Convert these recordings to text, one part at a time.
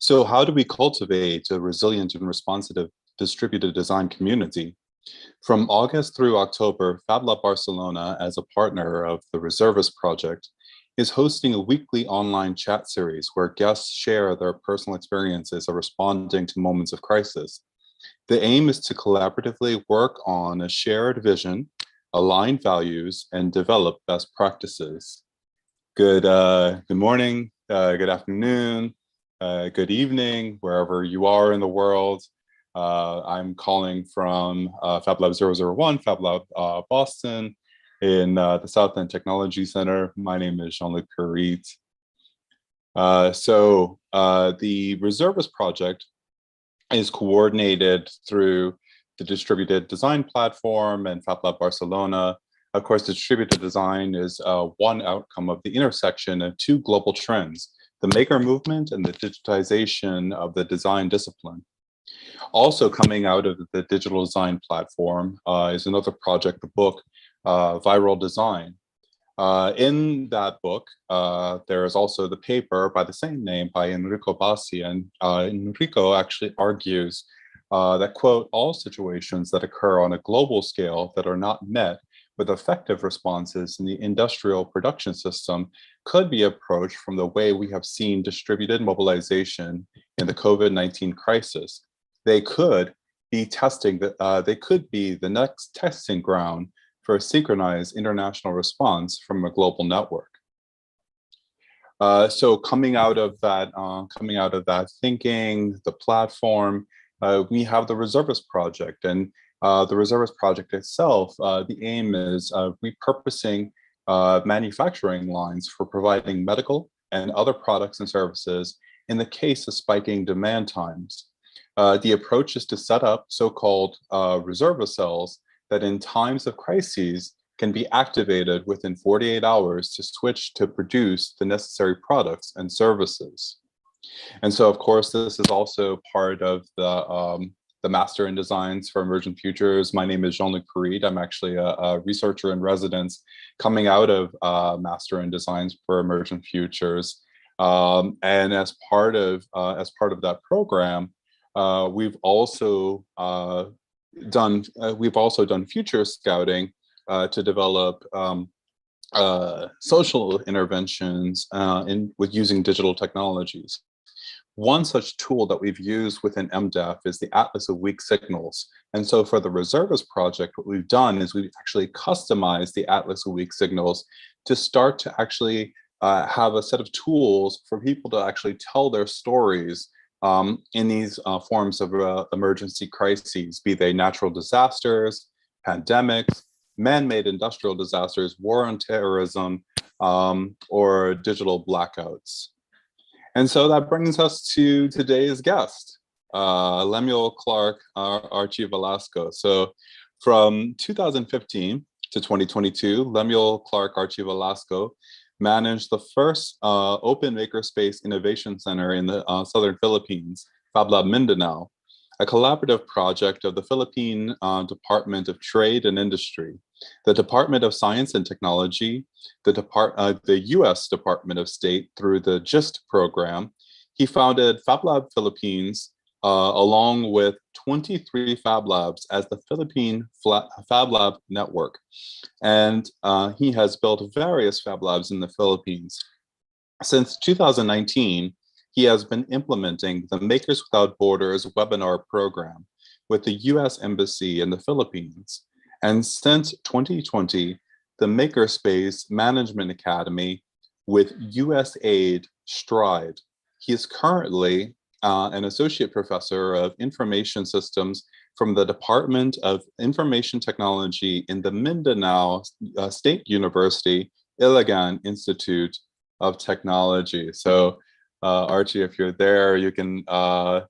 So how do we cultivate a resilient and responsive distributed design community? From August through October, Fab Lab Barcelona, as a partner of the Reservist Project, is hosting a weekly online chat series where guests share their personal experiences of responding to moments of crisis. The aim is to collaboratively work on a shared vision, align values, and develop best practices. Good morning, good afternoon, good evening, wherever you are in the world. I'm calling from Fab Lab 001, Fab Lab Boston, in the South End Technology Center. My name is Jean-Luc Perrit. The Reservist Project is coordinated through the Distributed Design Platform and Fab Lab Barcelona. Of course, distributed design is one outcome of the intersection of two global trends, the maker movement and the digitization of the design discipline. Also coming out of the digital design platform is another project, the book, Viral Design. In that book, there is also the paper by the same name by Enrico Bassi, and Enrico actually argues that, quote, all situations that occur on a global scale that are not met with effective responses in the industrial production system could be approached from the way we have seen distributed mobilization in the COVID-19 crisis. They could be the next testing ground for a synchronized international response from a global network. So coming out of that thinking, the platform, we have the Reservist Project, and the Reservist Project itself, the aim is repurposing manufacturing lines for providing medical and other products and services in the case of spiking demand times. The approach is to set up so-called reservist cells that in times of crises can be activated within 48 hours to switch to produce the necessary products and services. And so, of course, this is also part of the Master in Designs for Emergent Futures. My name is Jean-Luc Perrit. I'm actually a researcher in residence coming out of Master in Designs for Emergent Futures. And as part of that program, we've also done future scouting to develop social interventions with using digital technologies. One such tool that we've used within MDEF is the Atlas of Weak Signals. And so for the Reservist Project, what we've done is we've actually customized the Atlas of Weak Signals to start to actually have a set of tools for people to actually tell their stories in these forms of emergency crises, be they natural disasters, pandemics, man-made industrial disasters, war on terrorism, or digital blackouts. And so that brings us to today's guest, Lemuel Clark, Archie Velasco. So from 2015 to 2022, Lemuel Clark, Archie Velasco managed the first open makerspace innovation center in the southern Philippines, FAB LAB Mindanao, a collaborative project of the Philippine Department of Trade and Industry, the Department of Science and Technology, the US Department of State through the GIST program. He founded FAB LAB Philippines along with 23 Fab Labs as the Philippine FAB LAB Network. And he has built various Fab Labs in the Philippines. Since 2019, he has been implementing the Makers Without Borders webinar program with the US Embassy in the Philippines. And since 2020, the Makerspace Management Academy with USAID STRIDE. He is currently an associate professor of information systems from the Department of Information Technology in the Mindanao State University-Iligan Institute of Technology. So Archie, if you're there, you can go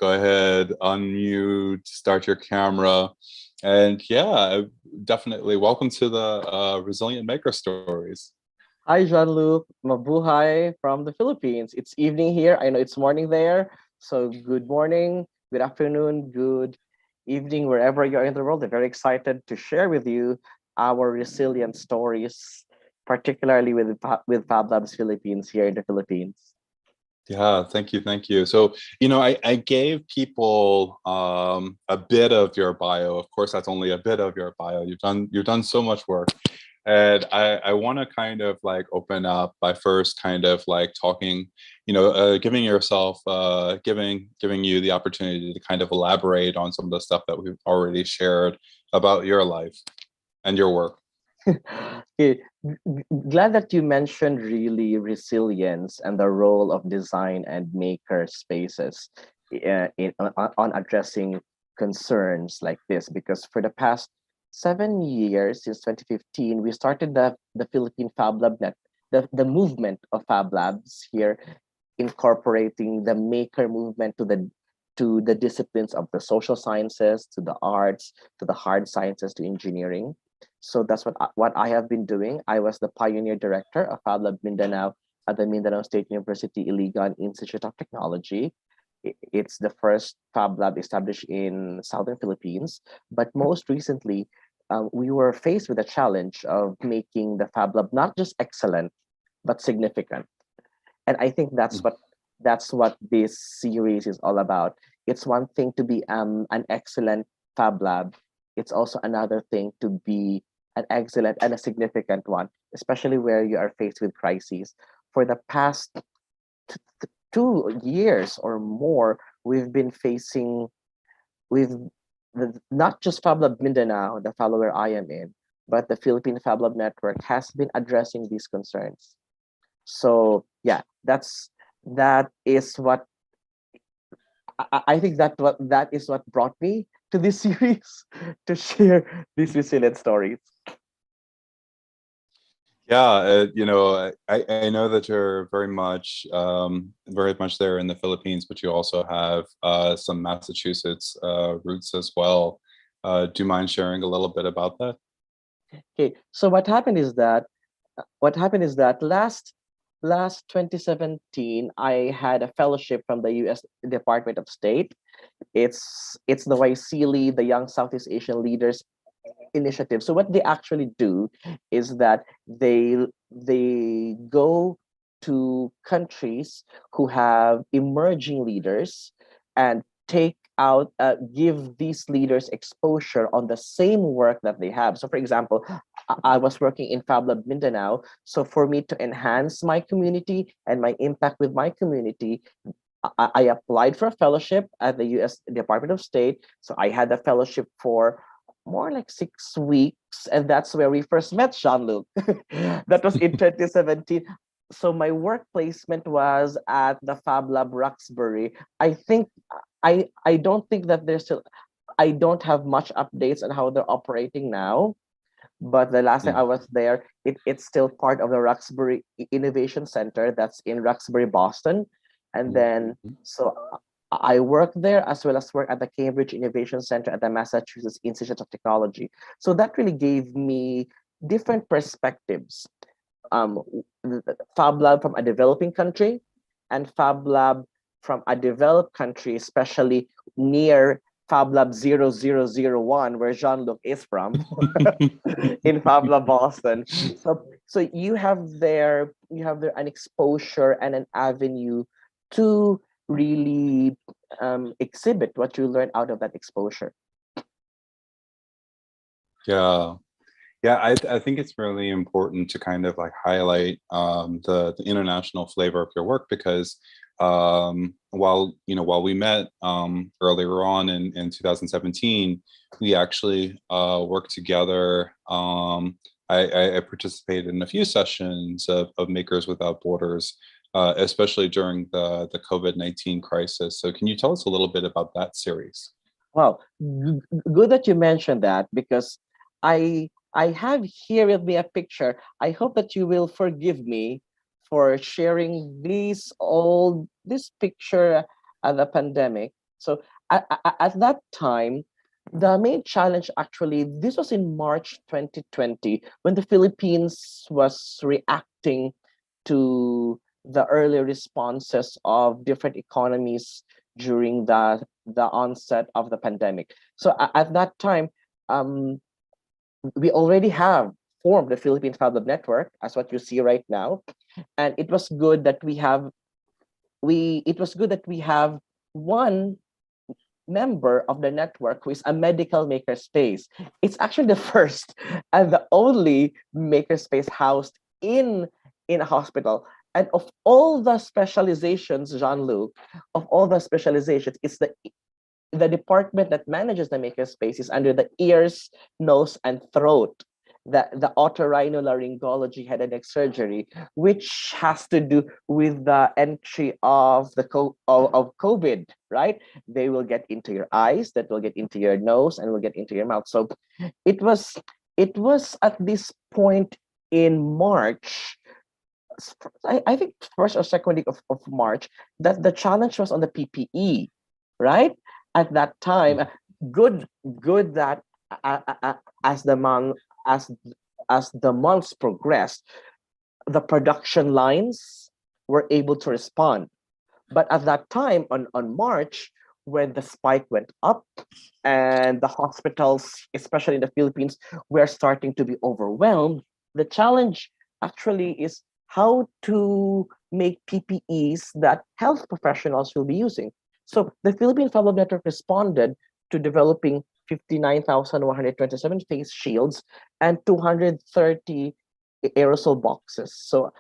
ahead, unmute, start your camera. And yeah, definitely welcome to the Resilient Maker Stories. Hi, Jean-Luc. Mabuhay from the Philippines. It's evening here. I know it's morning there. So good morning, good afternoon, good evening, wherever you are in the world. I'm very excited to share with you our resilient stories, particularly with Fab Labs Philippines here in the Philippines. Yeah, thank you, thank you. So, I gave people a bit of your bio. Of course, that's only a bit of your bio. You've done so much work. And I want to kind of like open up by first kind of like talking, giving yourself, giving you the opportunity to kind of elaborate on some of the stuff that we've already shared about your life and your work. Okay, glad that you mentioned really resilience and the role of design and maker spaces on addressing concerns like this, because for the past 7 years, since 2015, we started the Philippine Fab Lab Net, the movement of Fab Labs here, incorporating the maker movement to the disciplines of the social sciences, to the arts, to the hard sciences, to engineering. So that's what I have been doing. I was the pioneer director of Fab Lab Mindanao at the Mindanao State University-Iligan Institute of Technology. It's the first Fab Lab established in Southern Philippines. But most recently, we were faced with the challenge of making the Fab Lab not just excellent, but significant. And I think that's what this series is all about. It's one thing to be an excellent Fab Lab. It's also another thing to be an excellent and a significant one, especially where you are faced with crises. For the past 2 years or more, we've been facing with not just Fab Lab Mindanao, the fellow where I am in, but the Philippine Fab Lab Network has been addressing these concerns. So yeah, that is what I think that is what brought me to this series to share these resilient stories. Yeah, I know that you're very much there in the Philippines, but you also have some Massachusetts roots as well. Do you mind sharing a little bit about that? Okay, so what happened is that last 2017 I had a fellowship from the US Department of State. It's the YSEALI, the Young Southeast Asian Leaders Initiative. So what they actually do is that they go to countries who have emerging leaders and give these leaders exposure on the same work that they have. So for example, I was working in Fab Lab Mindanao. So for me to enhance my community and my impact with my community, I applied for a fellowship at the US Department of State. So I had a fellowship for more like 6 weeks, and that's where we first met, Jean-Luc. That was in 2017. So my work placement was at the Fab Lab Roxbury. I don't think that there's still I don't have much updates on how they're operating now. But the last time I Mm. was there, it's still part of the Roxbury Innovation Center that's in Roxbury, Boston. And then, Mhm. so I work there as well as work at the Cambridge Innovation Center at the Massachusetts Institute of Technology. So that really gave me different perspectives. Um, Fab Lab from a developing country and Fab Lab from a developed country, especially near Fab Lab 0001, where Jean-Luc is from, in Fab Lab Boston. So you have there an exposure and an avenue to really exhibit what you learn out of that exposure. Yeah. Yeah, I think it's really important to kind of like highlight the international flavor of your work because while we met earlier on in 2017, we actually worked together. I participated in a few sessions of Makers Without Borders, especially during the COVID-19 crisis. So can you tell us a little bit about that series? Wow, good that you mentioned that, because I have here with me a picture. I hope that you will forgive me for sharing this picture at the pandemic. So at that time, the main challenge, actually, this was in March 2020, when the Philippines was reacting to the early responses of different economies during the onset of the pandemic. So at that time, um, we already have formed the Philippine Fab Lab Network, as what you see right now, and it was good that it was good that we have one member of the network who is a medical makerspace. It's actually the first and the only makerspace housed in a hospital. And of all the specializations, Jean-Luc, of all the specializations, it's the department that manages the makerspace is under the ears, nose, and throat. The otorhinolaryngology head and neck surgery, which has to do with the entry of of COVID, right? They will get into your eyes, that will get into your nose, and will get into your mouth. So it was at this point in March, I think first or second week of March, that the challenge was on the PPE, right? At that time, good that as the month as the months progressed, the production lines were able to respond. But at that time, on March, when the spike went up and the hospitals, especially in the Philippines, were starting to be overwhelmed, the challenge actually is how to make PPEs that health professionals will be using. So the Philippine FAB LAB Network responded to developing 59,127 face shields and 230 aerosol boxes. So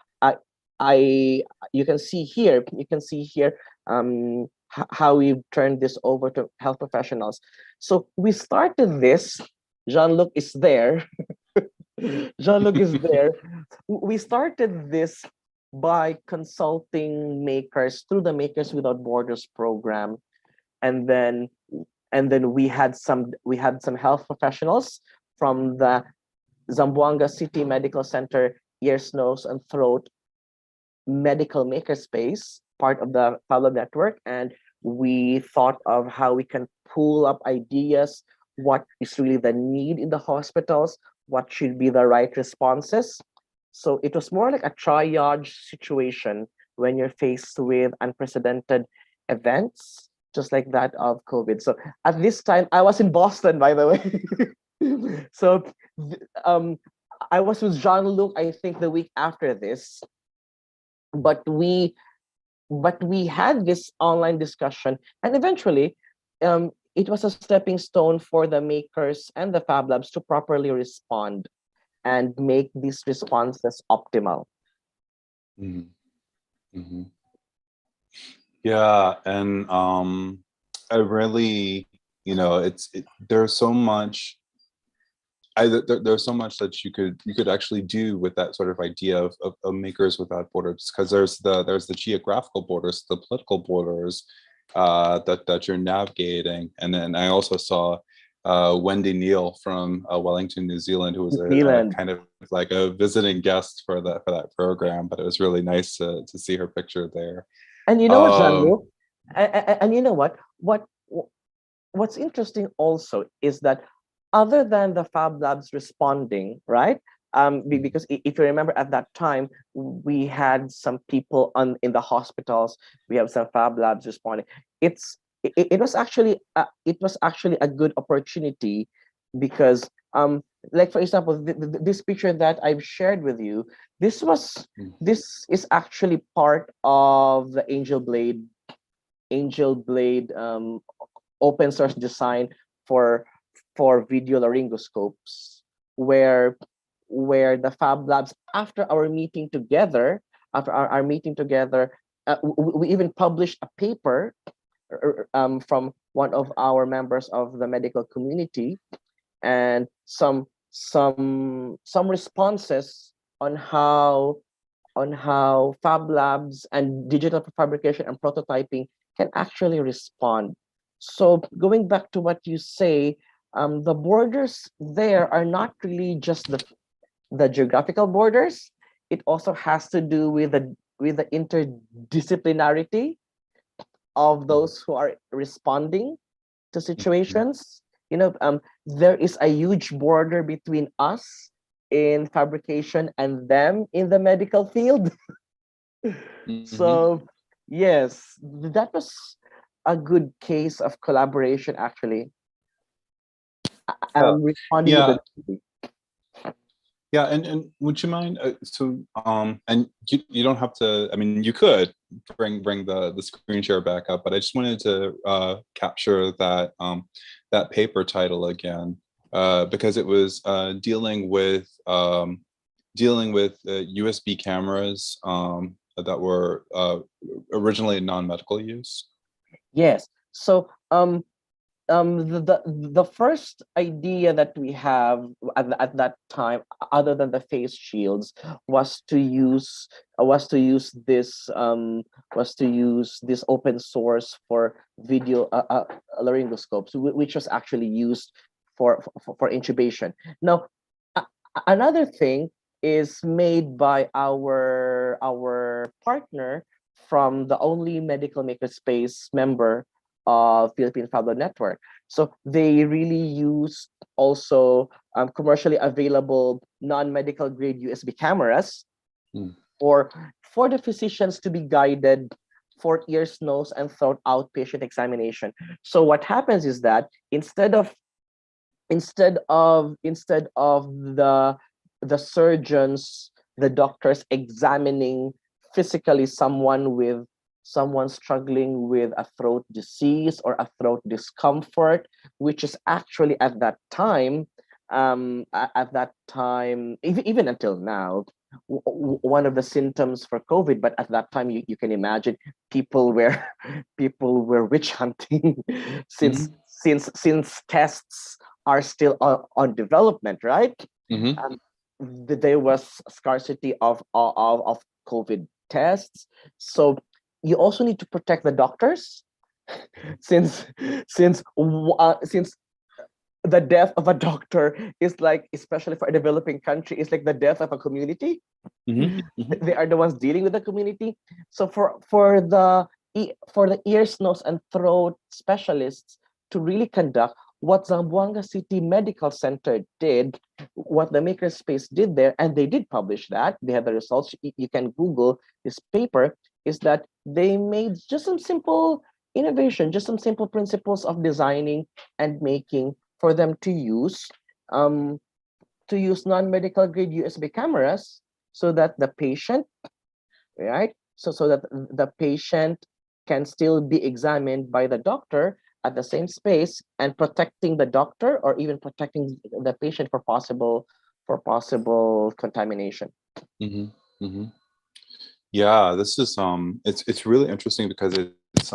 I you can see here how we've turned this over to health professionals. So we started this. Jean-Luc is there. Jean-Luc is there. We started this by consulting makers through the Makers Without Borders program, and then we had some health professionals from the Zamboanga City Medical Center ears, nose, and throat medical makerspace, part of the FAB LAB network, and we thought of how we can pull up ideas, what is really the need in the hospitals, what should be the right responses. So it was more like a triage situation when you're faced with unprecedented events, just like that of COVID. So at this time, I was in Boston, by the way. So I was with Jean-Luc, I think, the week after this. But we had this online discussion, and eventually it was a stepping stone for the makers and the Fab Labs to properly respond and make these responses optimal. Mhm. Mhm. Yeah, and I really, there's so much. There's so much that you could actually do with that sort of idea of makers without borders, because there's the geographical borders, the political borders that you're navigating. And then I also saw Wendy Neal from Wellington, New Zealand, who was a kind of like a visiting guest for that program. But it was really nice to see her picture there. And you know what, Jean-Luc? And you know what's interesting also is that other than the Fab Labs responding, right? Because if you remember at that time, we had some people in the hospitals. We have some Fab Labs responding. It was actually a good opportunity because like for example, this picture that I've shared with you, this is actually part of the Angel Blade open source design for video laryngoscopes, where the Fab Labs, after our meeting together, we even published a paper from one of our members of the medical community, and some responses on how Fab Labs and digital fabrication and prototyping can actually respond. So going back to what you say, the borders there are not really just the geographical borders. It also has to do with the interdisciplinarity of those who are responding to situations. There is a huge border between us in fabrication and them in the medical field. So yes, that was a good case of collaboration, actually. I'm responding Yeah. with the Yeah, and would you mind and you don't have to, I mean, you could bring the screen share back up, but I just wanted to capture that that paper title again, because it was dealing with USB cameras that were originally non-medical use. Yes. So the first idea that we have at that time, other than the face shields, was to use this open source for video laryngoscopes, which was actually used for intubation. Now, another thing is made by our partner from the only medical makerspace member of Philippine FAB LAB Network. So they really use also commercially available non-medical grade USB cameras Mm. or for the physicians to be guided for ears, nose, and throat outpatient examination. So what happens is that instead of the surgeons, the doctors examining physically someone struggling with a throat disease or a throat discomfort, which is actually at that time, even until now, one of the symptoms for COVID. But at that time, you can imagine people were people were witch hunting since Hmm. since tests are still on development, right? Hmm. Um, there was scarcity of COVID tests, so you also need to protect the doctors since since the death of a doctor is like, especially for a developing country, is like the death of a community. Hmm. Hmm. They are the ones dealing with the community. So for the ears, nose, and throat specialists to really conduct what Zamboanga City Medical Center did, what the Makerspace did there, and they did publish that. They have the results. You can Google this paper. Is that they made just some simple innovation, just some simple principles of designing and making for them um, to use non-medical grade USB cameras so that the patient, right? So that the patient can still be examined by the doctor at the same space and protecting the doctor or even protecting the patient for possible contamination. Hmm. Hmm. Yeah, this is it's really interesting because it's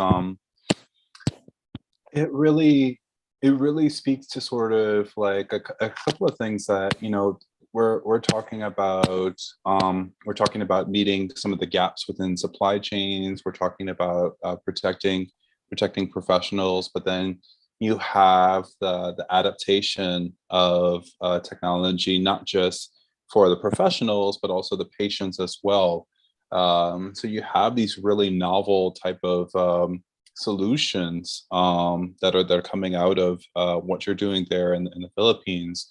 it really it really speaks to sort of like a couple of things that, you know, we're talking about meeting some of the gaps within supply chains. We're talking about protecting professionals, but then you have the adaptation of technology, not just for the professionals but also the patients as well. So you have these really novel type of solutions that are coming out of what you're doing there in the Philippines,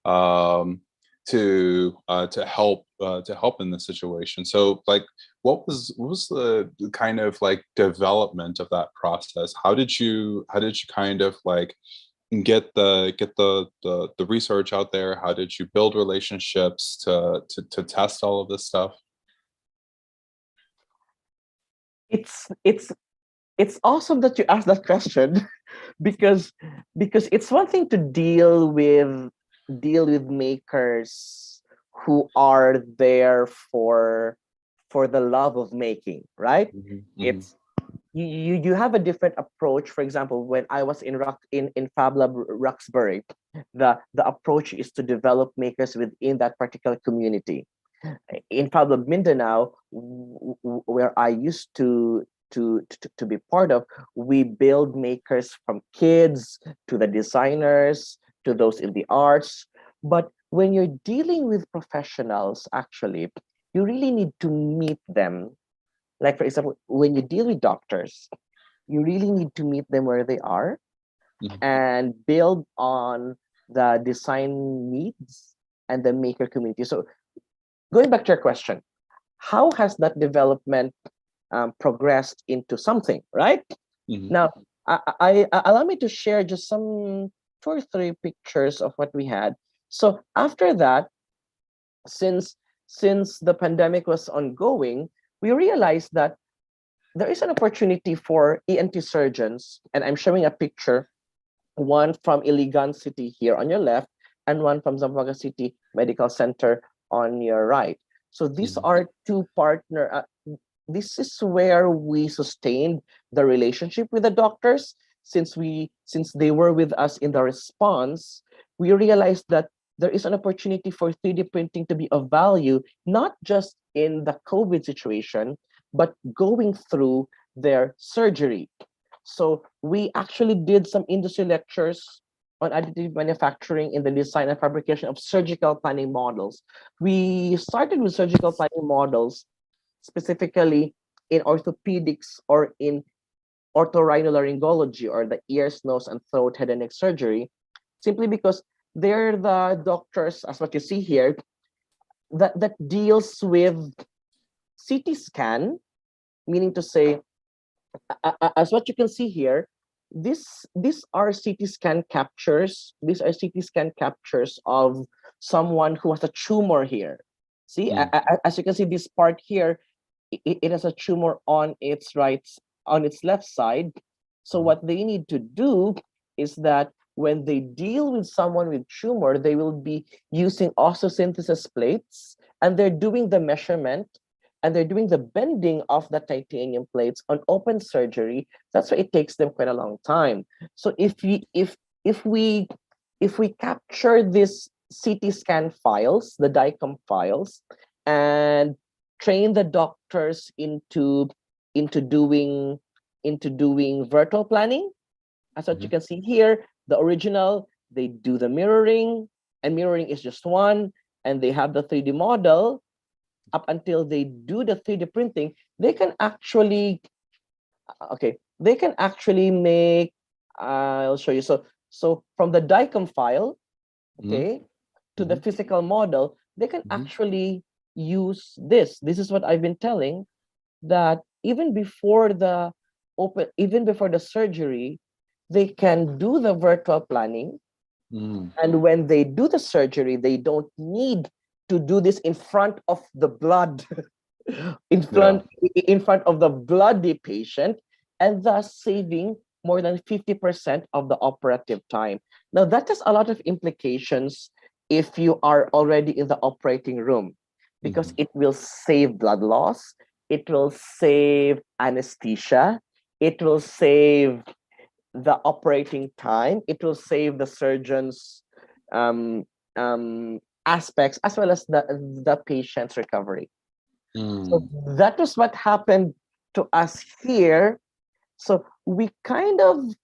um, to help in this situation. So, like, what was the kind of like development of that process? How did you kind of like get the research out there? How did you build relationships to test all of this stuff? It's awesome that you asked that question because it's one thing to deal with makers who are there for the love of making, right? Hmm. Hmm. It's you have a different approach. For example, when I was in Fab Lab Roxbury, the approach is to develop makers within that particular community. In Fab Lab Mindanao, where I used to be part of, we build makers from kids to the designers to those in the arts. But when you're dealing with professionals, actually, you really need to meet them. Like, for example, when you deal with doctors, you really need to meet them where they are Hmm. and build on the design needs and the maker community. So going back to your question, how has that development progressed into something, right? Hmm. Now, allow me to share just some 2 or 3 pictures of what we had. So after that, since since the pandemic was ongoing, we realized that there is an opportunity for ENT surgeons, and I'm showing a picture, one from Iligan City here on your left, and one from Zamboanga City Medical Center on your right. So these Mhm. are two partner. This is where we sustained the relationship with the doctors, since they were with us in the response. We realized that there is an opportunity for 3D printing to be of value, not just in the COVID situation, but going through their surgery. So we actually did some industry lectures on additive manufacturing in the design and fabrication of surgical planning models. We started with surgical planning models, specifically in orthopedics or in otorhinolaryngology, or the ears, nose, and throat, head and neck surgery, simply because they're the doctors, as what you see here, that deals with CT scan, meaning to say, as what you can see here, these are CT scan captures. These are CT scan captures of someone who has a tumor here. See, Mm. as you can see, this part here, it has a tumor on its on its left side. So Mhm. what they need to do is that when they deal with someone with tumor, they will be using osteosynthesis plates, and they're doing the measurement, and they're doing the bending of the titanium plates on open surgery. That's why it takes them quite a long time. So if we capture this CT scan files, the DICOM files, and train the doctors into doing virtual planning, as what you Mhm. can see here, the original, they do the mirroring, and mirroring is just one, and they have the 3D model. Up until they do the 3D printing, they can actually, okay, they can actually make, I'll show you. So from the DICOM file, Mhm. okay, to the Mhm. physical model, they can Mhm. actually use this. This is what I've been telling, that even before the surgery, they can do the virtual planning. Mm. And when they do the surgery, they don't need to do this in front of the blood, Yeah. in front of the bloody patient, and thus saving more than 50% of the operative time. Now, that has a lot of implications if you are already in the operating room, because Mhm. it will save blood loss, it will save anesthesia, it will save the operating time, it will save the surgeon's um, aspects, as well as the patient's recovery. So Mm. that was what happened to us here. So we kind of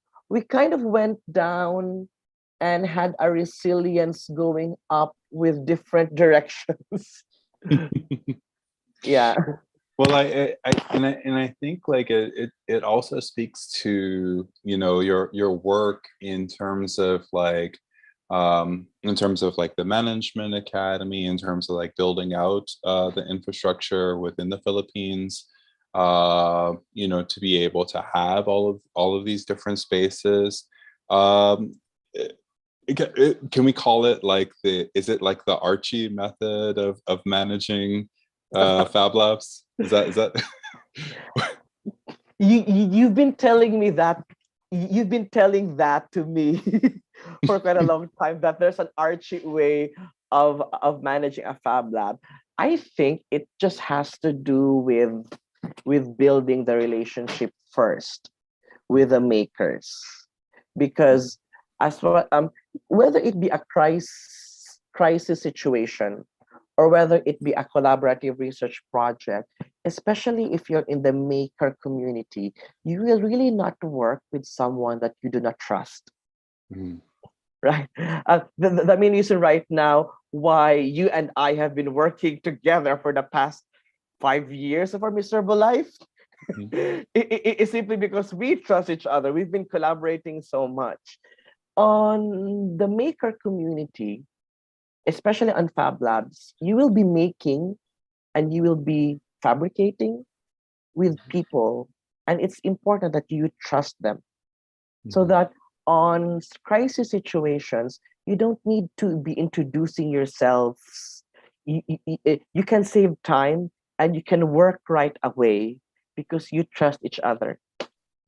went down and had a resilience going up with different directions. Yeah. Well, I think like it also speaks to, you know, your work in terms of like the management academy, in terms of like building out the infrastructure within the Philippines, you know, to be able to have all of these different spaces. Um, can we call it like is it like the Archie method of managing Fab Labs? Is that You've been telling me that, you've been telling that to me for quite a long time, that there's an Archie way of managing a Fab Lab. I think it just has to do with building the relationship first with the makers, because as what whether it be a crisis situation, or whether it be a collaborative research project, especially if you're in the maker community, you will really not work with someone that you do not trust, Mhm. right? The main reason right now why you and I have been working together for the past 5 years of our miserable life Mhm. is simply because we trust each other. We've been collaborating so much. On the maker community, especially on Fab Labs, you will be making and you will be fabricating with people, and it's important that you trust them, so Mhm. that on crisis situations, you don't need to be introducing yourselves you can save time and you can work right away because you trust each other.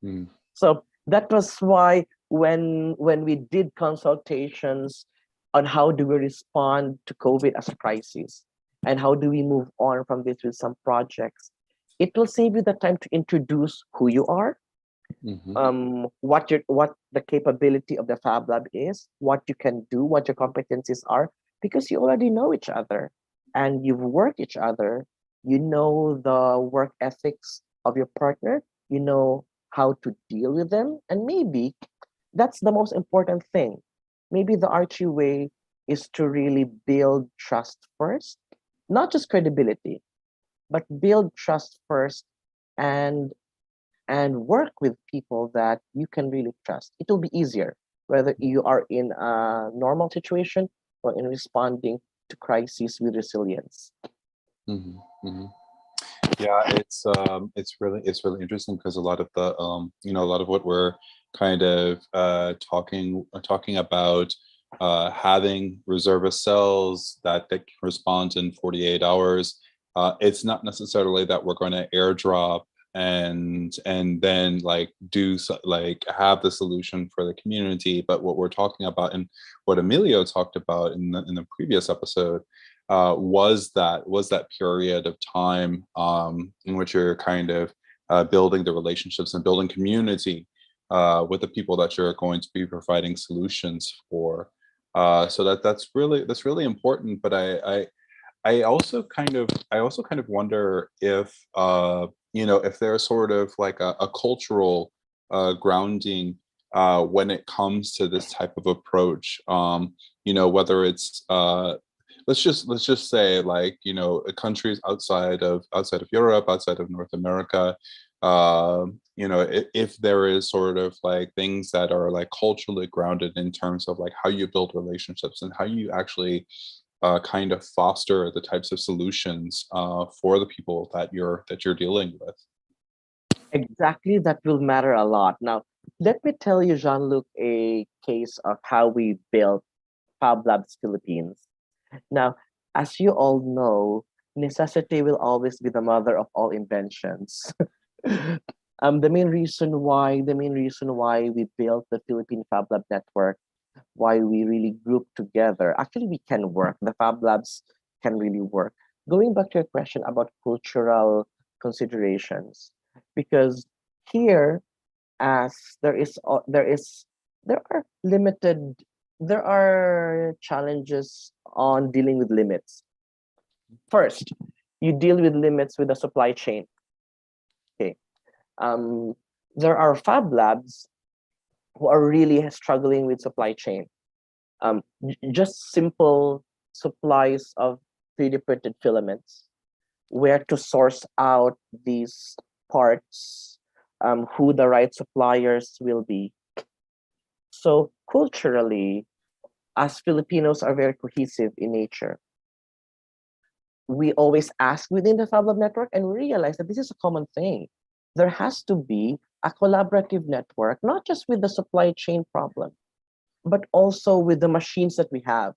Mm. So that was why when we did consultations on how do we respond to COVID as a crisis and how do we move on from this with some projects, it will save you the time to introduce who you are, Mm-hmm. what the capability of the Fab Lab is, what you can do, what your competencies are, because you already know each other and you've worked each other. You know the work ethics of your partner. You know how to deal with them, and maybe that's the most important thing. Maybe the Archie way is to really build trust first, not just credibility, but build trust first and work with people that you can really trust. It will be easier whether you are in a normal situation or in responding to crises with resilience. Mm-hmm. Mm-hmm. Yeah, it's really interesting because a lot of the a lot of what we're kind of talking about, having reservist cells that can respond in 48 hours. It's not necessarily that we're going to airdrop and then like like have the solution for the community, but what we're talking about and what Emilio talked about in the previous episode, was that period of time in which you're kind of building the relationships and building community with the people that you're going to be providing solutions for. So that's really important. But I also kind of wonder if if there's sort of like a cultural grounding when it comes to this type of approach. Whether it's let's just say, like, countries outside of Europe, outside of North America, if there is sort of like things that are like culturally grounded in terms of like how you build relationships and how you actually kind of foster the types of solutions for the people that you're dealing with. Exactly, that will matter a lot. Now, let me tell you, Jean-Luc, a case of how we built Fab Labs Philippines. Now, as you all know, necessity will always be the mother of all inventions. The main reason why we built the Philippine Fab Lab Network, why we really grouped together. Actually, we can work. The Fab Labs can really work. Going back to your question about cultural considerations, because here, as there are limited, there are challenges on dealing with limits. First, you deal with limits with the supply chain. Okay, um, there are Fab Labs who are really struggling with supply chain. Just simple supplies of 3D printed filaments, where to source out these parts, who the right suppliers will be. So culturally, as Filipinos are very cohesive in nature, we always ask within the Fab Lab network and realize that this is a common thing. There has to be a collaborative network, not just with the supply chain problem, but also with the machines that we have.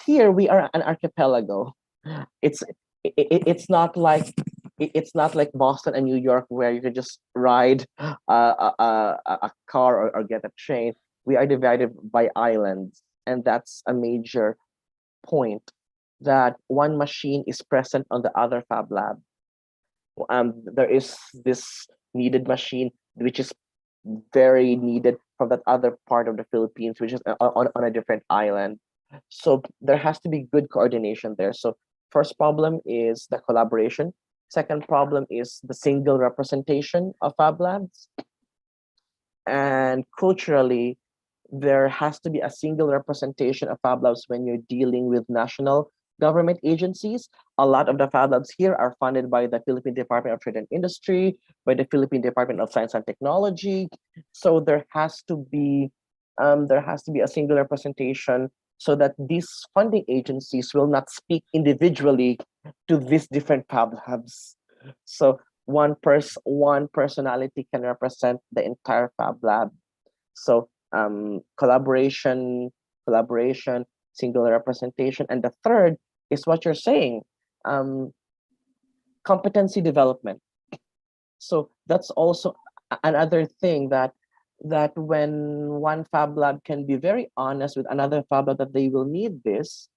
Here we are an archipelago. It's it's not like it's not like Boston and New York where you can just ride a car or get a train. We are divided by islands, and that's a major point that one machine is present on the other Fab Lab. There is this needed machine which is very needed from that other part of the Philippines, which is on a different island. So there has to be good coordination there. So first problem is the collaboration. Second problem is the single representation of Fab Labs. And culturally, there has to be a single representation of Fab Labs when you're dealing with national government agencies. A lot of the Fab Labs here are funded by the Philippine Department of Trade and Industry, by the Philippine Department of Science and Technology. So there has to be a single representation so that these funding agencies will not speak individually to these different Fab Labs. So one personality can represent the entire Fab Lab. So collaboration, single representation, and the third is what you're saying, um, competency development. So that's also another thing that when one Fab Lab can be very honest with another Fab Lab that they will need this,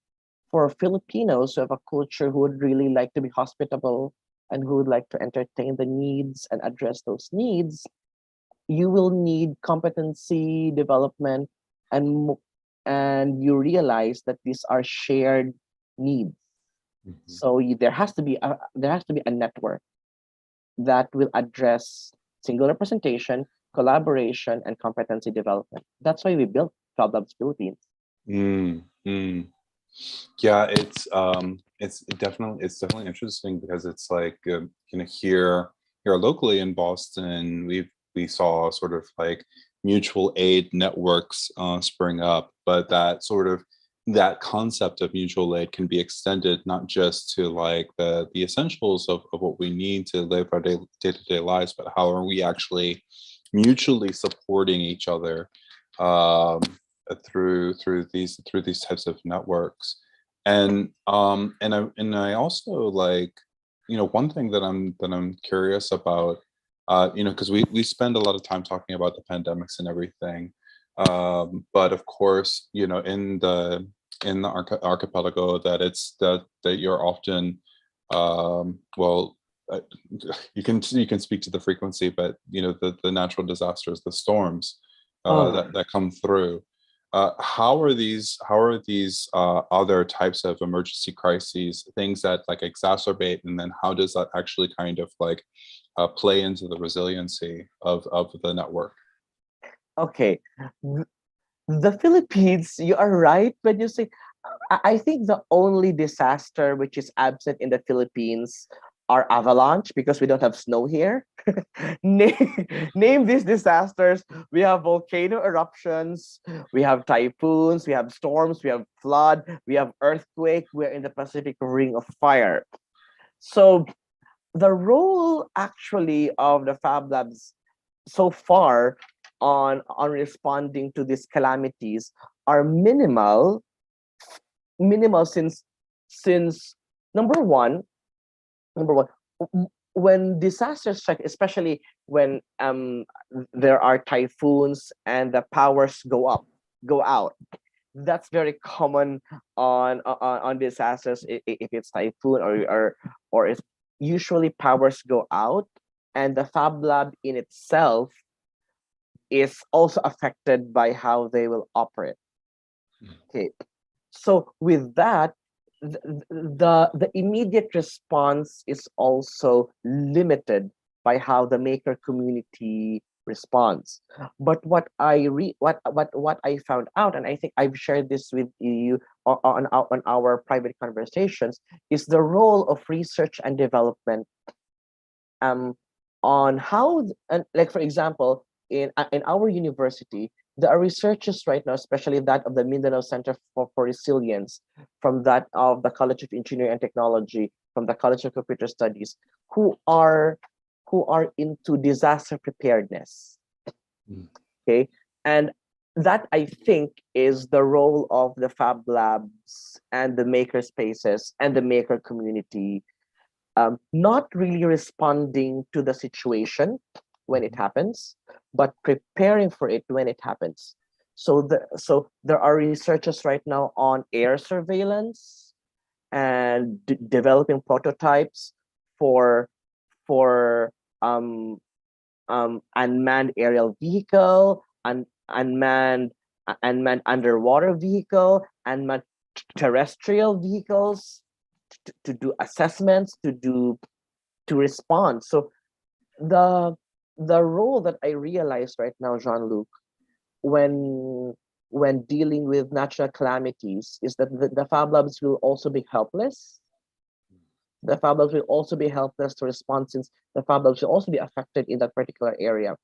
for Filipinos who have a culture who would really like to be hospitable and who would like to entertain the needs and address those needs, you will need competency development, and and you realize that these are shared needs. So there has to be a network that will address single representation, collaboration, and competency development. That's why we built Fab Labs Philippines. Yeah, it's definitely interesting because it's like here locally in Boston we saw sort of like mutual aid networks spring up, but that concept of mutual aid can be extended not just to like the essentials of what we need to live our day-to-day lives, but how are we actually mutually supporting each other through these types of networks. And I also like, one thing that I'm curious about, because we spend a lot of time talking about the pandemics and everything, but of course, in the archipelago that you're often, well, you can speak to the frequency, but the natural disasters, the storms that come through. How are these other types of emergency crises things that like exacerbate, and then how does that actually kind of like play into the resiliency of the network? Okay, the Philippines, you are right when you say, I think the only disaster which is absent in the Philippines are avalanche, because we don't have snow here. Name these disasters. We have volcano eruptions, we have typhoons, we have storms, we have flood, we have earthquake. We're in the Pacific Ring of Fire. So the role actually of the Fab Labs so far on responding to these calamities are minimal, since number one, when disasters strike, especially when there are typhoons and the powers go out, that's very common on disasters. If it's typhoon or if usually powers go out, and the Fab Lab in itself is also affected by how they will operate. Okay, so with that, the immediate response is also limited by how the maker community responds. But what I found out, and I think I've shared this with you on our private conversations, is the role of research and development, on how, and like for example, in our university, there are researchers right now, especially that of the Mindanao Center for Resilience, from that of the College of Engineering and Technology, from the College of Computer Studies, who are into disaster preparedness. Okay, and that I think is the role of the Fab Labs and the maker spaces and the maker community, not really responding to the situation when it happens, but preparing for it when it happens. So there are researchers right now on air surveillance and developing prototypes for for um, unmanned aerial vehicle, unmanned underwater vehicle, unmanned terrestrial vehicles, to do assessments, to respond. So the role that I realize right now, Jean-Luc, when dealing with natural calamities, is that the Fab Labs will also be helpless. The Fab Labs will also be helpless to respond, since the Fab Labs will also be affected in that particular area.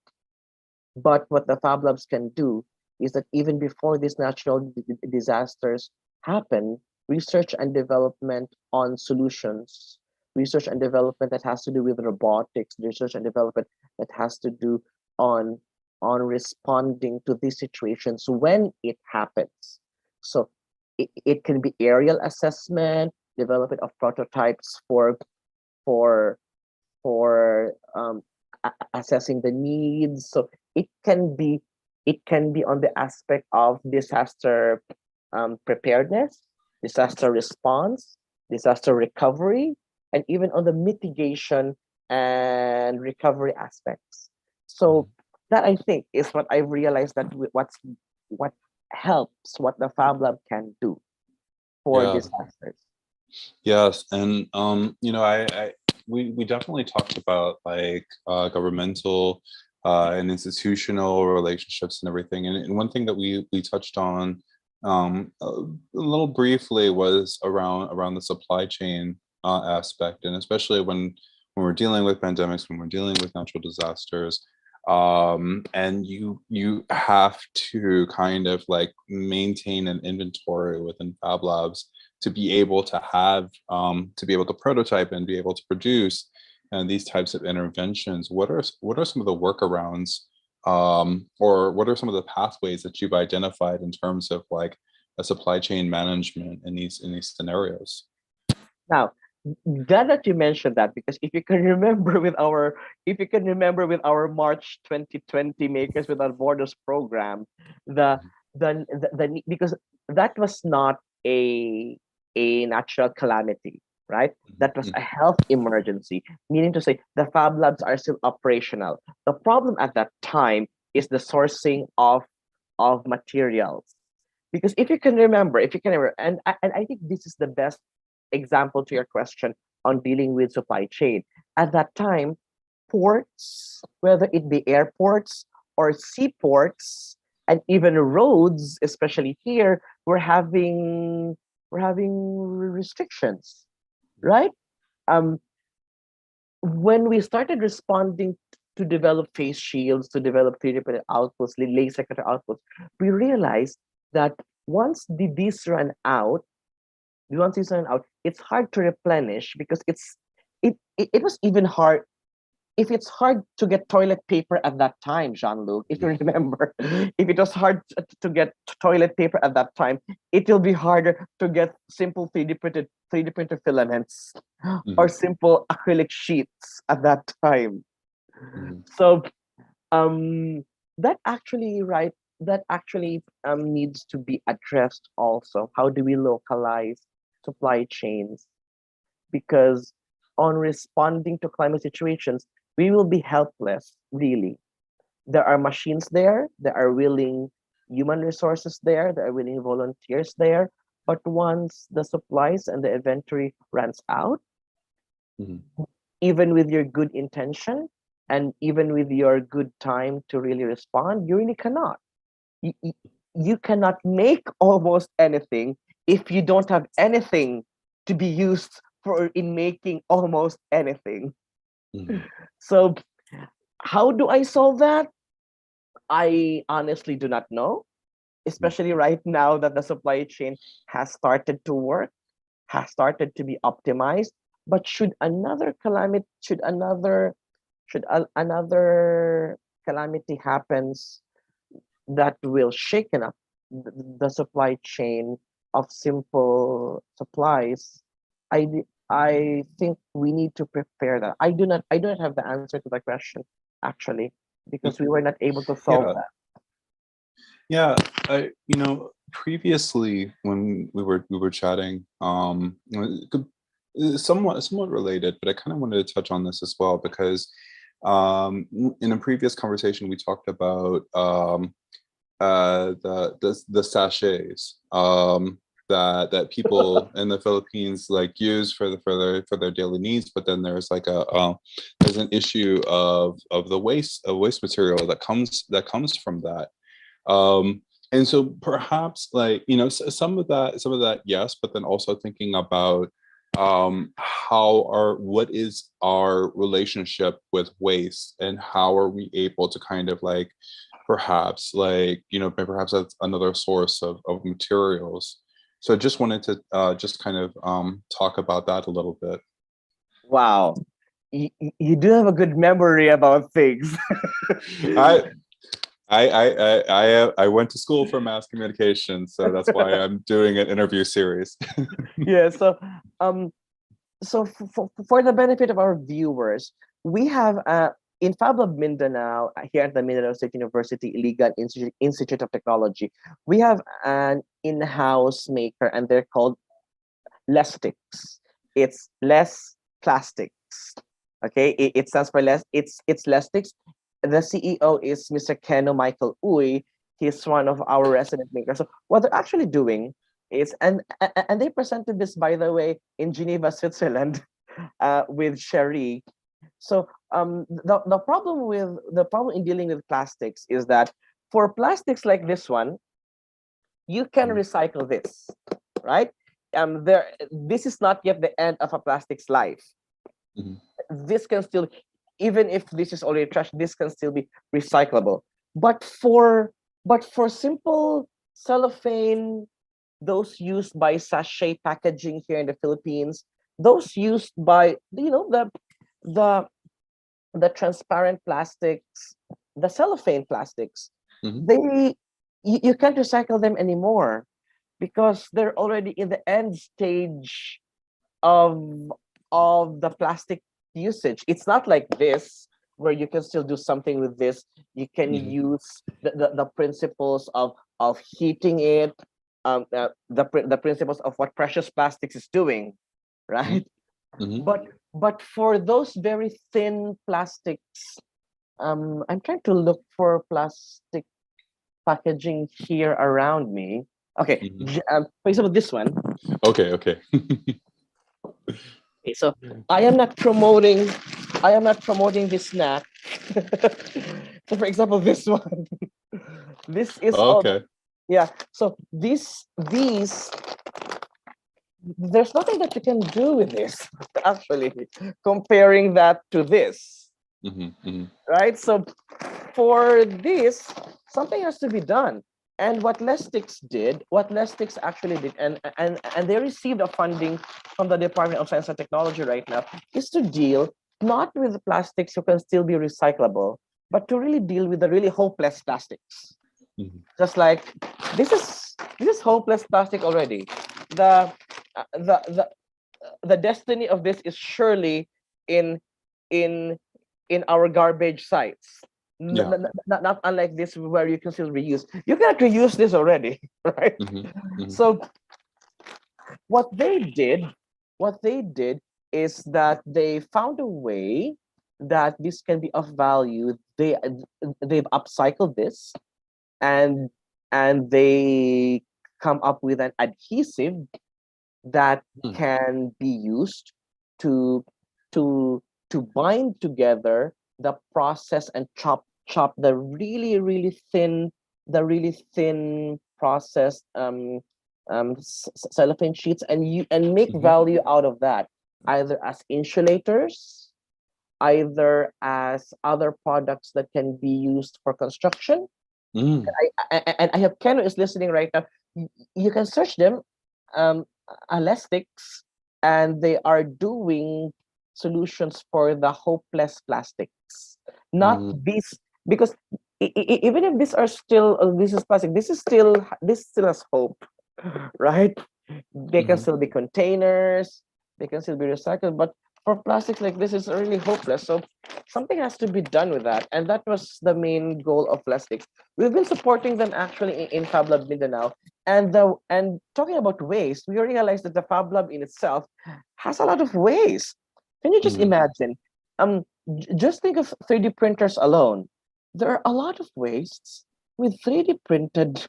But what the Fab Labs can do is that even before these natural disasters happen, research and development on solutions, research and development that has to do with robotics, research and development that has to do on responding to these situations when it happens. So it can be aerial assessment, development of prototypes for for assessing the needs. So it can be on the aspect of disaster preparedness, disaster response, disaster recovery, and even on the mitigation and recovery aspects. So that, I think, is what I realized, that what helps, what the Fab Lab can do for Yeah. disasters. Yes, and we definitely talked about like governmental and institutional relationships and everything. And one thing that we touched on a little briefly was around the supply chain aspect, and especially when we're dealing with pandemics, when we're dealing with natural disasters, and you have to kind of like maintain an inventory within Fab Labs to be able to have to be able to prototype and be able to produce and these types of interventions. What are some of the workarounds, or what are some of the pathways that you've identified in terms of like a supply chain management in these scenarios? Now, glad that you mentioned that, because if you can remember with our March 2020 Makers Without Borders program, the because that was not a natural calamity, right? That was a health emergency, meaning to say the Fab Labs are still operational. The problem at that time is the sourcing of materials. Because if you can remember, and I think this is the best example to your question on dealing with supply chain. At that time, ports, whether it be airports or seaports, and even roads, especially here, we're having restrictions, right? Um, when we started responding to develop face shields, to develop 3D printed outputs, laser cutter outputs, we realized that once these run out, it's hard to replenish, because it was even hard. If it's hard to get toilet paper at that time, Jean-Luc, if you remember, if it was hard to get toilet paper at that time, it will be harder to get simple 3D printed filaments or simple acrylic sheets at that time. So um, that actually, right, that actually needs to be addressed also. How do we localize supply chains? Because on responding to climate situations, we will be helpless, really. There are machines there are willing human resources there are willing volunteers there. But once the supplies and the inventory runs out, even with your good intention and even with your good time to really respond, you really cannot. You cannot make almost anything if you don't have anything to be used for in making almost anything. So how do I solve that? I honestly do not know, especially right now that the supply chain has started to work, has started to be optimized. But should another calamity, another calamity happens that will shaken up the supply chain of simple supplies, I think we need to prepare that. I don't have the answer to that question, actually, because we were not able to solve Yeah, that. yeah. Previously when we were chatting, somewhat related, but I kind of wanted to touch on this as well because in a previous conversation we talked about the sachets that people in the Philippines like use for their daily needs, but then there's like there's an issue of the waste material that comes from that. And so perhaps like some of that, yes, but then also thinking about what is our relationship with waste, and how are we able to kind of like perhaps like perhaps that's another source of materials. So I just wanted to just kind of talk about that a little bit. Wow, you do have a good memory about things. I I went to school for mass communication, so that's why I'm doing an interview series. Yeah, so so for the benefit of our viewers, we have in Fab Lab Mindanao, here at the Mindanao State University-Iligan Institute of Technology, we have an in-house maker, and they're called Lestics. It's less plastics. Okay, it stands for less. It's Lestics. The CEO is Mr. Keno Michael Uy. He's one of our resident makers. So what they're actually doing is, and they presented this, by the way, in Geneva, Switzerland, with Cherie. So the problem in dealing with plastics is that for plastics like this one, you can recycle this, right? This is not yet the end of a plastic's life. This can still, even if this is already trash, this can still be recyclable. But for simple cellophane, those used by sachet packaging here in the Philippines, those used by the transparent plastics, the cellophane plastics, you can't recycle them anymore because they're already in the end stage of the plastic usage. It's not like this where you can still do something with this. You can use the principles of heating it, the principles of what precious plastics is doing, right? But for those very thin plastics, I'm trying to look for plastic packaging here around me. Okay, for example, this one. Okay. Okay, so I am not promoting this snack. So for example, this one. This is Okay. yeah. So these there's nothing that you can do with this actually, comparing that to this. Right? So for this, something has to be done. And what Lestics actually did, and they received a funding from the Department of Science and Technology right now, is to deal not with the plastics who can still be recyclable, but to really deal with the really hopeless plastics. Just like this is hopeless plastic already. The destiny of this is surely in our garbage sites. Not unlike this where you can still reuse. You cannot reuse this already, right? So what they did is that they found a way that this can be of value. They've upcycled this, and they come up with an adhesive that can be used to bind together the process and chop the really thin processed cellophane sheets, and make value out of that, either as insulators, either as other products that can be used for construction. And I hope Ken is listening right now. You can search them, Elastics, and they are doing solutions for the hopeless plastics. Not these, because even if these are still this is plastic, this still has hope, right? They can still be containers, they can still be recycled, but for plastics like this is really hopeless. So something has to be done with that, and that was the main goal of plastics. We've been supporting them actually in Fab Lab Mindanao, and talking about waste, we realized that the Fab Lab in itself has a lot of waste. Can you just imagine? Just think of 3D printers alone. There are a lot of wastes with 3D printed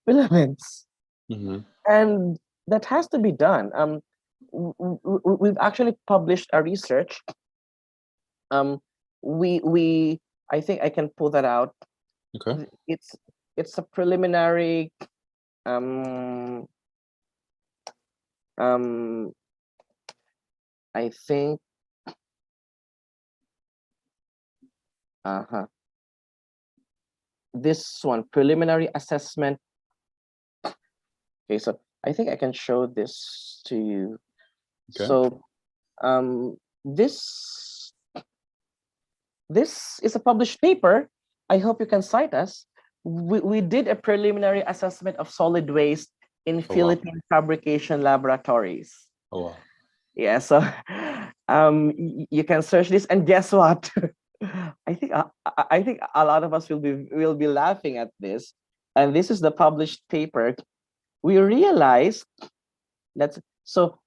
filaments, and that has to be done. We've actually published a research. We I think I can pull that out. Okay. It's a preliminary I think this one, preliminary assessment. Okay, so I think I can show this to you. Okay. So this is a published paper. I hope you can cite us. We did a preliminary assessment of solid waste in Philippine fabrication laboratories. Oh, wow. Yeah, so you can search this, and guess what? I think a lot of us will be laughing at this, and this is the published paper. We realized that so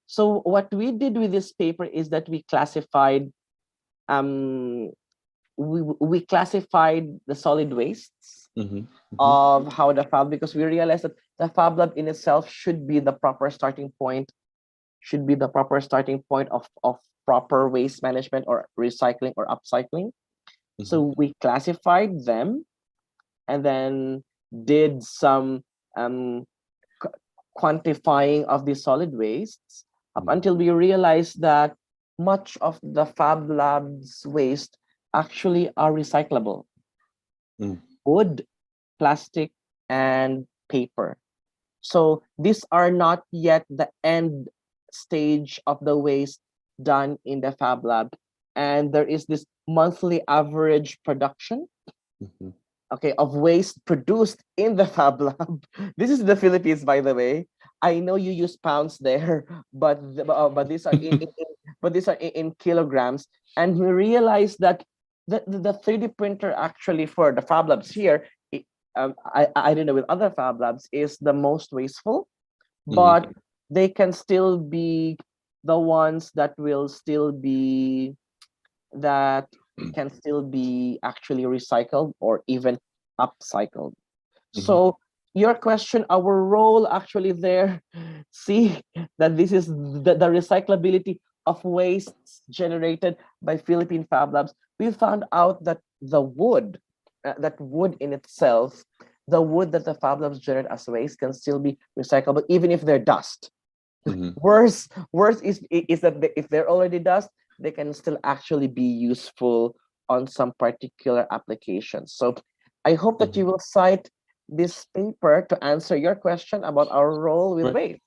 what we did with this paper is that we classified um we classified the solid wastes of how the fab, because we realized that the fab lab in itself should be the proper starting point, of proper waste management or recycling or upcycling. So we classified them and then did some quantifying of the solid wastes up until we realized that much of the Fab Labs waste actually are recyclable. Wood, plastic, and paper. So these are not yet the end stage of the waste done in the Fab Lab. And there is this monthly average production, okay, of waste produced in the Fab Lab. This is the Philippines, by the way. I know you use pounds there, but these are in kilograms. And we realized that the 3D printer actually for the Fab Labs here, I don't know with other Fab Labs, is the most wasteful, but they can still be the ones that will still be that can still be actually recycled or even upcycled. So your question, our role actually there, see that this is the recyclability of waste generated by Philippine Fab Labs. We found out that the wood, that wood in itself, the wood that the Fab Labs generate as waste can still be recyclable, even if they're dust. Worse is that if they're already dust, they can still actually be useful on some particular applications. So I hope that you will cite this paper to answer your question about our role with waste.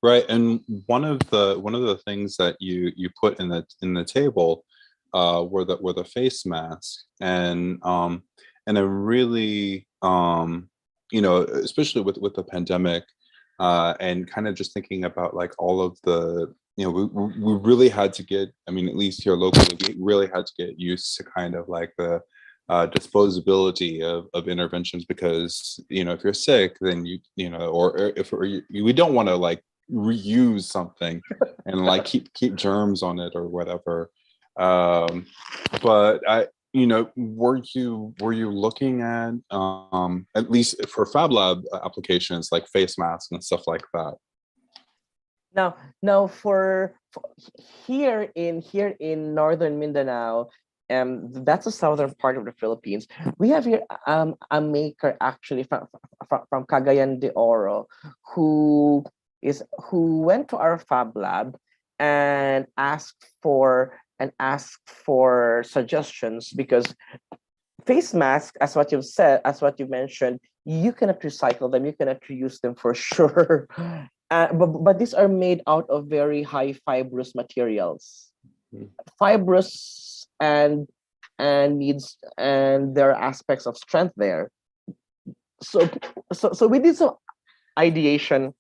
Right, and one of the things that you put in the table were the face masks, and I really especially with the pandemic, and kind of just thinking about like all of the we really had to get, I mean, at least here locally, we really had to get used to kind of like the disposability of interventions, because if you're sick, then we don't want to like reuse something and like keep germs on it or whatever. But were you looking at least for Fab Lab applications like face masks and stuff like that? Now for here in northern Mindanao, that's the southern part of the Philippines. We have here a maker actually from Cagayan de Oro who went to our Fab Lab and asked for suggestions, because face masks, as what you've said, as what you mentioned, you cannot recycle them, you cannot reuse them for sure. But these are made out of very high fibrous materials, fibrous and needs, and there are aspects of strength there. So we did some ideation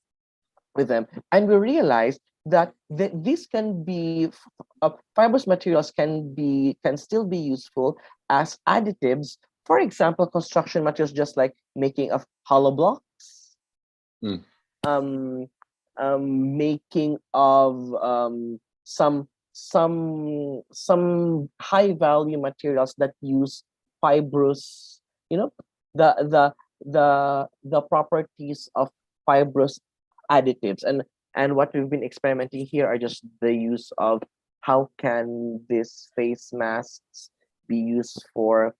with them, and we realized that this can be fibrous materials can still be useful as additives. For example, construction materials, just like making of hollow blocks, making of some high value materials that use fibrous, the properties of fibrous additives. And what we've been experimenting here are just the use of how can these face masks be used for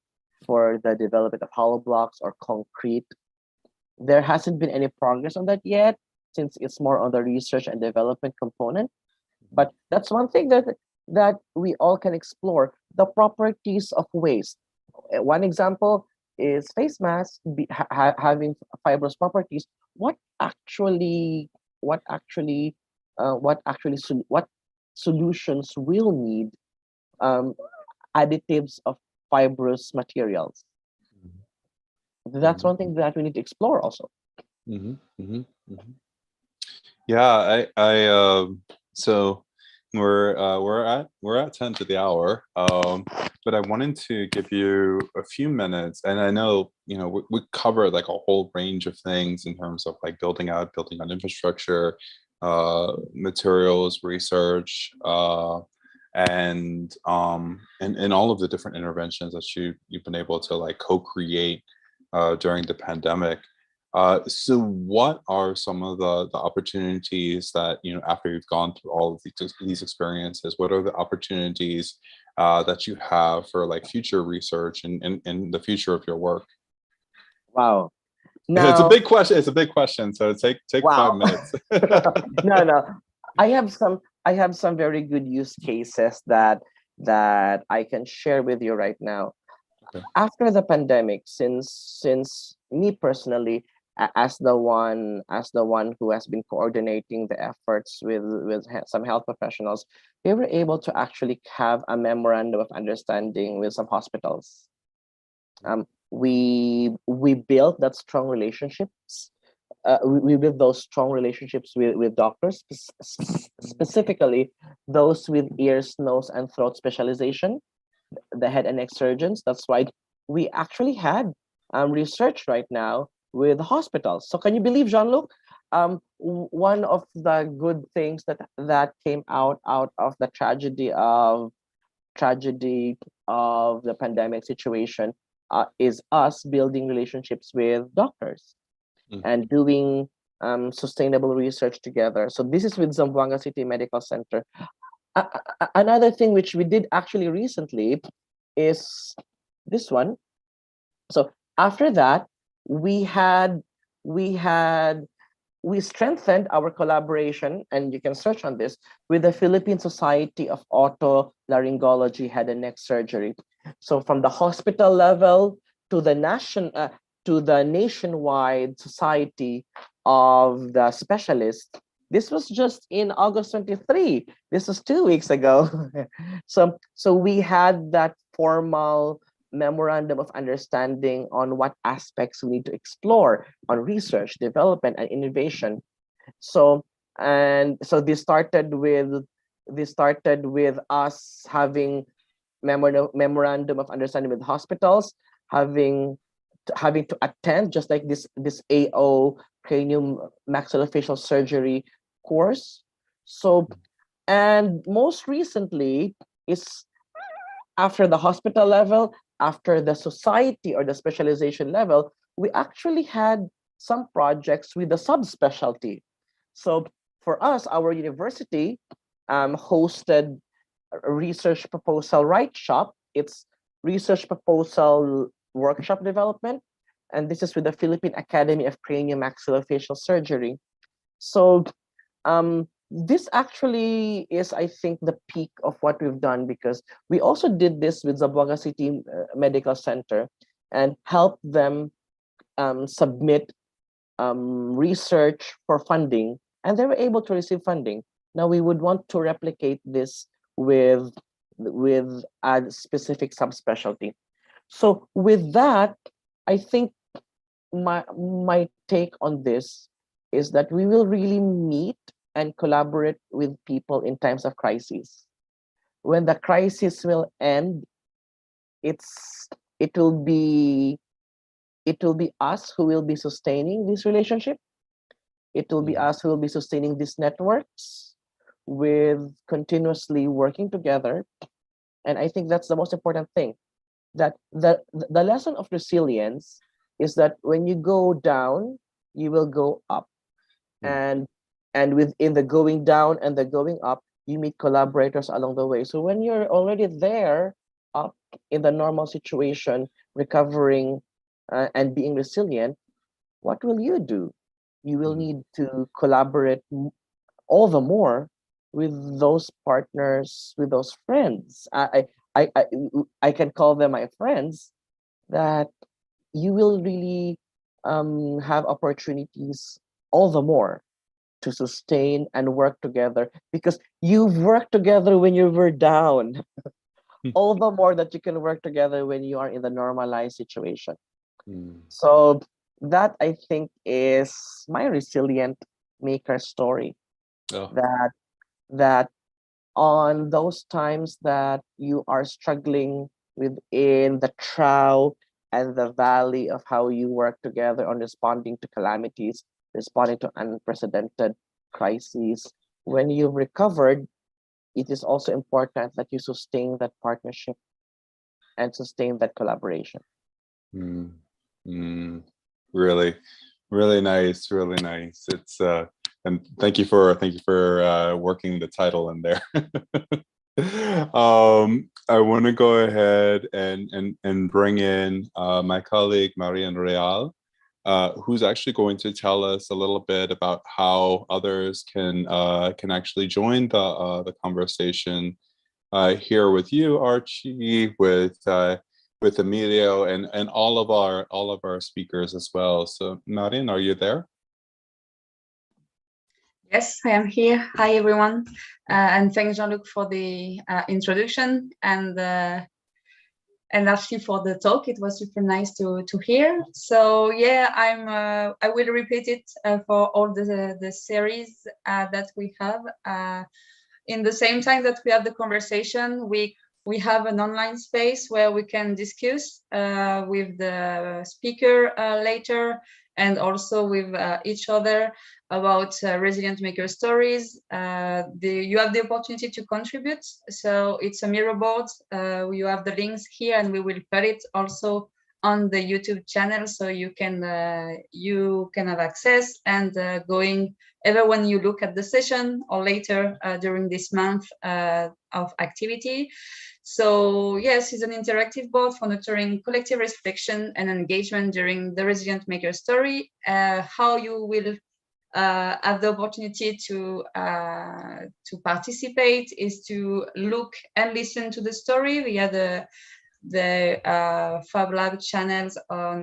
the development of hollow blocks or concrete. There hasn't been any progress on that yet, since it's more on the research and development component. But that's one thing that we all can explore, the properties of waste. One example is face masks having fibrous properties. What solutions will need additives of fibrous materials? That's one thing that we need to explore also. Yeah, so we're at 10 to the hour, but I wanted to give you a few minutes, and I know we covered like a whole range of things in terms of like building out infrastructure, materials, research, and all of the different interventions that you've been able to like co-create during the pandemic. So what are some of the opportunities that, after you've gone through all of these experiences, what are the opportunities that you have for like future research and the future of your work? Wow. It's a Now, big question. It's a big question. So take wow. 5 minutes. No. I have some very good use cases that I can share with you right now. Okay. After the pandemic, since me personally, as the one who has been coordinating the efforts with some health professionals, we were able to actually have a memorandum of understanding with some hospitals. We built that strong relationships. We built those strong relationships with doctors, specifically those with ears, nose, and throat specialization, the head and neck surgeons. That's why we actually had research right now with hospitals. So can you believe, Jean-Luc? One of the good things that came out of the tragedy of the pandemic situation is us building relationships with doctors and doing sustainable research together. So this is with Zamboanga City Medical Center. Another thing which we did actually recently is this one. So after that, we strengthened our collaboration, and you can search on this, with the Philippine Society of Otolaryngology Head and Neck Surgery. So from the hospital level to the nationwide society of the specialists. This was just in August 23. This was 2 weeks ago. So we had that formal memorandum of understanding on what aspects we need to explore on research, development, and innovation. So this started with us having memorandum of understanding with hospitals, having to attend just like this AO cranium maxillofacial surgery course. So, and most recently is after the hospital level, after the society or the specialization level, we actually had some projects with the subspecialty. So for us, our university hosted a research proposal write shop. It's research proposal workshop development, and this is with the Philippine Academy of Craniomaxillofacial Surgery. So this actually is, I think, the peak of what we've done, because we also did this with Zamboanga City Medical Center and helped them submit research for funding, and they were able to receive funding. Now we would want to replicate this with a specific subspecialty. So with that, I think my take on this is that we will really meet and collaborate with people in times of crisis. When the crisis will end, it will be us who will be sustaining this relationship. It will be us who will be sustaining these networks with continuously working together. And I think that's the most important thing. That the lesson of resilience is that when you go down, you will go up. And within the going down and the going up, you meet collaborators along the way. So when you're already there, up in the normal situation, recovering and being resilient, what will you do? You will need to collaborate all the more with those partners, with those friends. I can call them my friends, that you will really have opportunities all the more to sustain and work together, because you've worked together when you were down. All the more that you can work together when you are in the normalized situation. So that, I think, is my resilient maker story. Oh. That on those times that you are struggling within the trial and the valley of how you work together on responding to calamities, responding to unprecedented crises. When you've recovered, it is also important that you sustain that partnership and sustain that collaboration. Mm, mm, really, really nice, really nice. It's and thank you for working the title in there. I want to go ahead and bring in my colleague Marian Real, who's actually going to tell us a little bit about how others can actually join the conversation here with you, Archie, with Emilio, and all of our speakers as well. So, Marian, are you there? Yes, I am here. Hi, everyone, and thanks, Jean-Luc, for the introduction and actually for the talk. It was super nice to hear. So yeah, I will repeat it for all the series that we have. In the same time that we have the conversation, we have an online space where we can discuss with the speaker later, and also with each other about resilient maker stories. You have the opportunity to contribute. So it's a mirror board. You have the links here, and we will put it also on the YouTube channel, so you can have access, and going either when you look at the session or later during this month of activity. So yes, it's an interactive board for nurturing collective reflection and engagement during the Resilient Maker Story. How you will have the opportunity to participate is to look and listen to the story via the Fab Lab channels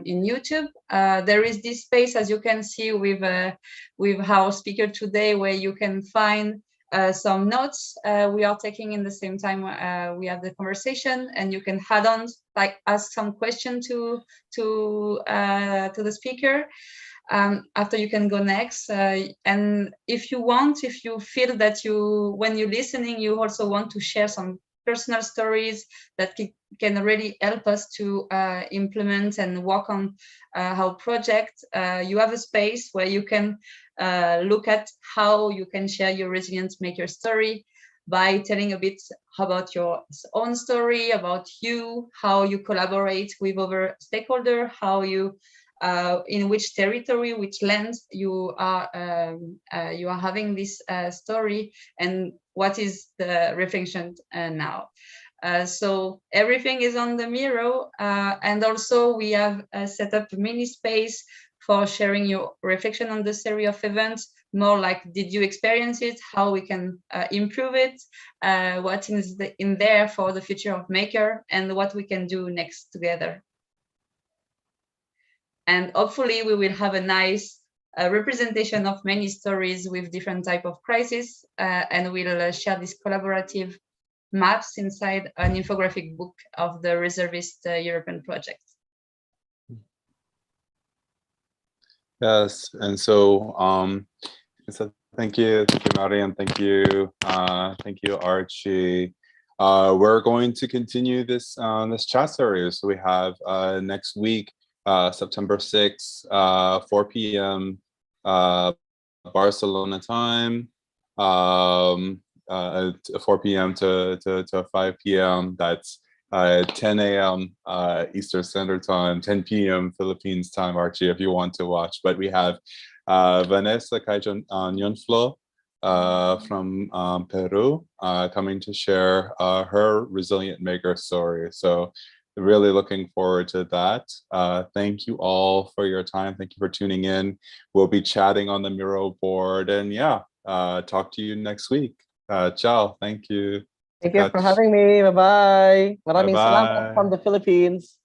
in YouTube. There is this space, as you can see, with our speaker today, where you can find some notes we are taking in the same time we have the conversation, and you can add on, like, ask some question to the speaker. After, you can go next, and if you want, if you feel that when you're listening, you also want to share some personal stories that can really help us to implement and work on our project, you have a space where you can look at how you can share your resilient maker story by telling a bit about your own story, about you, how you collaborate with other stakeholders, how you in which territory, which land you are having this story, and what is the reflection now. So everything is on the Miro, and also we have set up a mini space for sharing your reflection on the series of events, more like, did you experience it, how we can improve it, what is in there for the future of Maker, and what we can do next together. And hopefully we will have a nice representation of many stories with different type of crises, and we'll share these collaborative maps inside an infographic book of the Reservist European project. Yes, and so thank you, Marian, thank you, Archie. We're going to continue this chat series. So we have next week, September 6th, 4 p.m. Barcelona time, 4 p.m. to 5 p.m. That's 10 a.m. Eastern Standard Time, 10 p.m. Philippines time, Archie, if you want to watch. But we have Vanessa Nyonflo from Peru coming to share her Resilient Maker story. So really looking forward to that. Thank you all for your time. Thank you for tuning in. We'll be chatting on the Miro board, and yeah, talk to you next week. Ciao. Thank you. Thank you for having me. Bye-bye. Maraming salamat Bye-bye. from the Philippines.